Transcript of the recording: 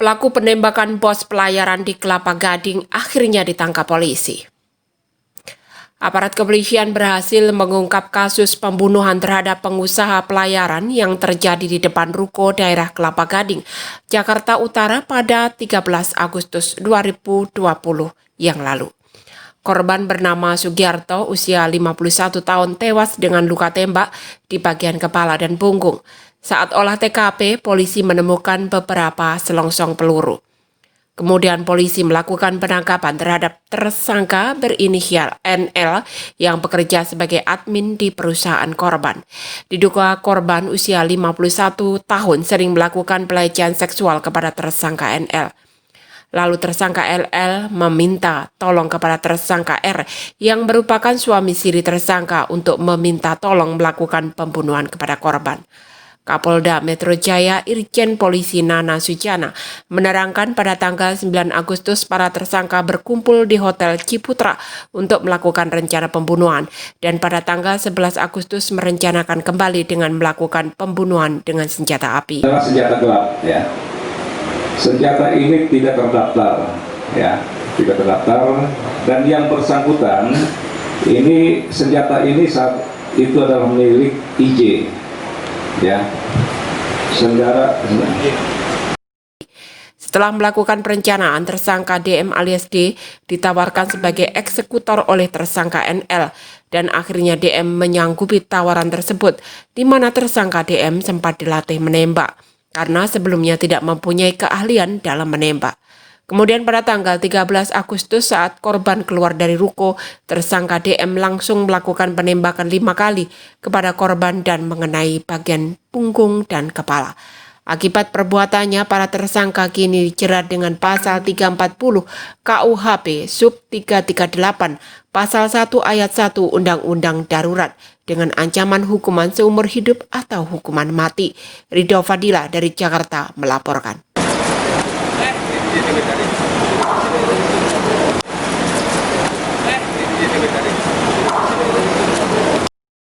Pelaku penembakan pos pelayaran di Kelapa Gading akhirnya ditangkap polisi. Aparat kepolisian berhasil mengungkap kasus pembunuhan terhadap pengusaha pelayaran yang terjadi di depan ruko daerah Kelapa Gading, Jakarta Utara pada 13 Agustus 2020 yang lalu. Korban bernama Sugiarto, usia 51 tahun, tewas dengan luka tembak di bagian kepala dan punggung. Saat olah TKP, polisi menemukan beberapa selongsong peluru. Kemudian polisi melakukan penangkapan terhadap tersangka berinisial NL yang bekerja sebagai admin di perusahaan korban. Diduga korban usia 51 tahun sering melakukan pelecehan seksual kepada tersangka NL. Lalu tersangka LL meminta tolong kepada tersangka R yang merupakan suami siri tersangka untuk meminta tolong melakukan pembunuhan kepada korban. Kapolda Metro Jaya Irjen Polisi Nana Sujana menerangkan pada tanggal 9 Agustus para tersangka berkumpul di Hotel Ciputra untuk melakukan rencana pembunuhan dan pada tanggal 11 Agustus merencanakan kembali dengan melakukan pembunuhan dengan senjata api. Senjata gelap, ya. Senjata ini tidak terdaftar, ya, tidak terdaftar, dan yang bersangkutan ini senjata ini saat itu adalah milik IJ. Ya, Setelah melakukan perencanaan, tersangka DM alias D ditawarkan sebagai eksekutor oleh tersangka NL dan akhirnya DM menyanggupi tawaran tersebut, di mana tersangka DM sempat dilatih menembak karena sebelumnya tidak mempunyai keahlian dalam menembak. Kemudian pada tanggal 13 Agustus saat korban keluar dari ruko, tersangka DM langsung melakukan penembakan 5 kali kepada korban dan mengenai bagian punggung dan kepala. Akibat perbuatannya, para tersangka kini dijerat dengan pasal 340 KUHP sub 338, pasal 1 ayat 1 Undang-Undang Darurat dengan ancaman hukuman seumur hidup atau hukuman mati. Ridho Fadila dari Jakarta melaporkan.